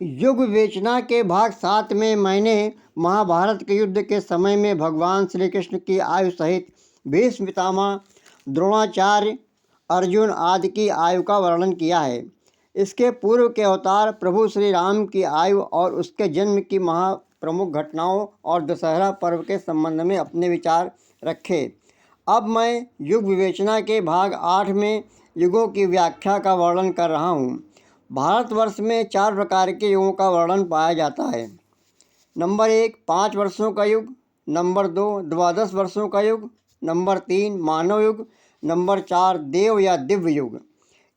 युग विवेचना के भाग 7 में मैंने महाभारत के युद्ध के समय में भगवान श्री कृष्ण की आयु सहित भीष्म पितामह, द्रोणाचार्य, अर्जुन आदि की आयु का वर्णन किया है। इसके पूर्व के अवतार प्रभु श्री राम की आयु और उसके जन्म की महाप्रमुख घटनाओं और दशहरा पर्व के संबंध में अपने विचार रखे। अब मैं युग विवेचना के भाग 8 में युगों की व्याख्या का वर्णन कर रहा हूँ। भारतवर्ष में 4 प्रकार के युगों का वर्णन पाया जाता है। नंबर 1 5 वर्षों का युग, नंबर 2 12 वर्षों का युग, नंबर 3 मानव युग, नंबर 4 देव या दिव्य युग।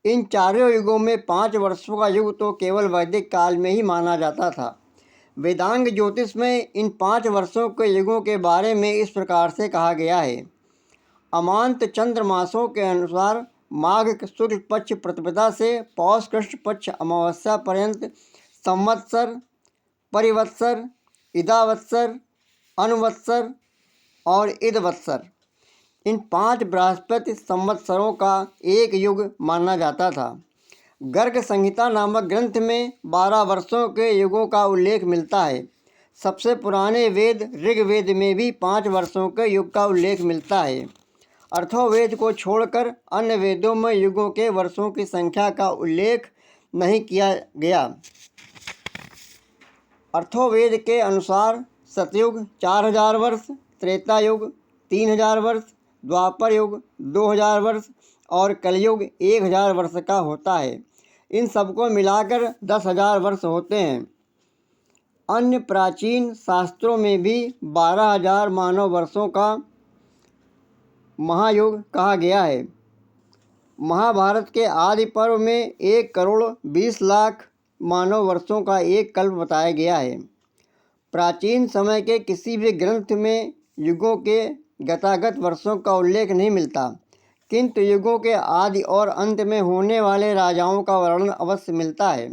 इन चारों युगों में 5 वर्षों का युग तो केवल वैदिक काल में ही माना जाता था। वेदांग ज्योतिष में इन 5 वर्षों के युगों के बारे में इस प्रकार से कहा गया है। अमांत चंद्रमासों के अनुसार माघ शुक्ल पक्ष प्रतिपदा से पौष कृष्ण पक्ष अमावस्या पर्यंत संवत्सर, परिवत्सर, इदावत्सर, अनुवत्सर और इदवत्सर, इन 5 बृहस्पति संवत्सरों का एक युग माना जाता था। गर्ग संहिता नामक ग्रंथ में 12 वर्षों के युगों का उल्लेख मिलता है। सबसे पुराने वेद ऋग्वेद में भी 5 वर्षों के युग का उल्लेख मिलता है। अर्थोवेद को छोड़कर अन्य वेदों में युगों के वर्षों की संख्या का उल्लेख नहीं किया गया। अर्थोवेद के अनुसार सतयुग 4000 वर्ष, त्रेता युग 3000 वर्ष, द्वापर युग 2000 वर्ष और कलयुग 1000 वर्ष का होता है। इन सबको मिलाकर 10,000 वर्ष होते हैं। अन्य प्राचीन शास्त्रों में भी 12,000 मानव वर्षों का महायुग कहा गया है। महाभारत के आदि पर्व में 1 करोड़ 20 लाख मानव वर्षों का एक कल्प बताया गया है। प्राचीन समय के किसी भी ग्रंथ में युगों के गतागत वर्षों का उल्लेख नहीं मिलता, किंतु युगों के आदि और अंत में होने वाले राजाओं का वर्णन अवश्य मिलता है।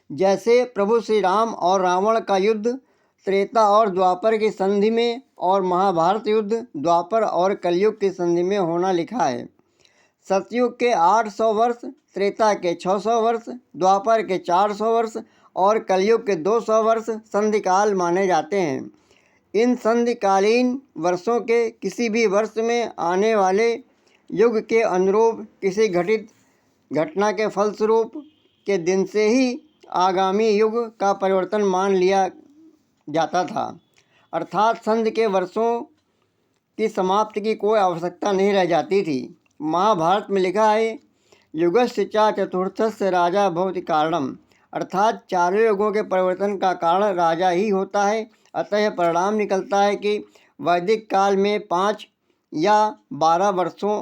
जैसे प्रभु श्री राम और रावण का युद्ध त्रेता और द्वापर की संधि में और महाभारत युद्ध द्वापर और कलयुग की संधि में होना लिखा है। सतयुग के 800 वर्ष, त्रेता के 600 वर्ष, द्वापर के 400 वर्ष और कलयुग के 200 वर्ष संधिकाल माने जाते हैं। इन संधिकालीन वर्षों के किसी भी वर्ष में आने वाले युग के अनुरूप किसी घटित घटना के फलस्वरूप के दिन से ही आगामी युग का परिवर्तन मान लिया जाता था। अर्थात संधि के वर्षों की समाप्ति की कोई आवश्यकता नहीं रह जाती थी। महाभारत में लिखा है युगस्य च चतुर्थस्य राजा भवति कारणम, अर्थात चारों युगों के परिवर्तन का कारण राजा ही होता है। अतः यह परिणाम निकलता है कि वैदिक काल में 5 या 12 वर्षों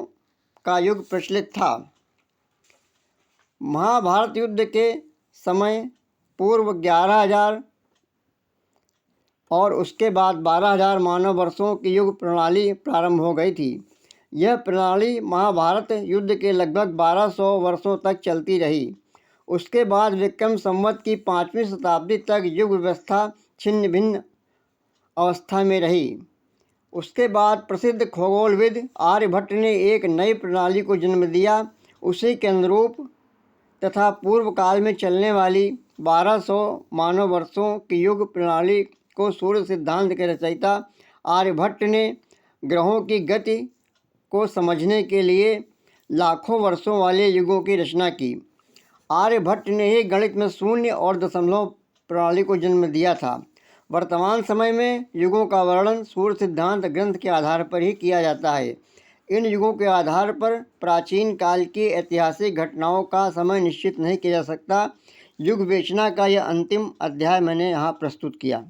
का युग प्रचलित था। महाभारत युद्ध के समय पूर्व 11,000 और उसके बाद 12,000 मानव वर्षों की युग प्रणाली प्रारंभ हो गई थी। यह प्रणाली महाभारत युद्ध के लगभग 1200 वर्षों तक चलती रही। उसके बाद विक्रम संवत की 5वीं शताब्दी तक युग व्यवस्था छिन्न भिन्न अवस्था में रही। उसके बाद प्रसिद्ध खगोलविद आर्यभट्ट ने एक नई प्रणाली को जन्म दिया। उसी के अनुरूप तथा पूर्व काल में चलने वाली 1200 मानव वर्षों की युग प्रणाली को सूर्य सिद्धांत के रचयिता आर्यभट्ट ने ग्रहों की गति को समझने के लिए लाखों वर्षों वाले युगों की रचना की। आर्यभट्ट ने ही गणित में शून्य और दशमलव प्रणाली को जन्म दिया था। वर्तमान समय में युगों का वर्णन सूर्य सिद्धांत ग्रंथ के आधार पर ही किया जाता है। इन युगों के आधार पर प्राचीन काल की ऐतिहासिक घटनाओं का समय निश्चित नहीं किया जा सकता। युग विवेचना का यह अंतिम अध्याय मैंने यहाँ प्रस्तुत किया।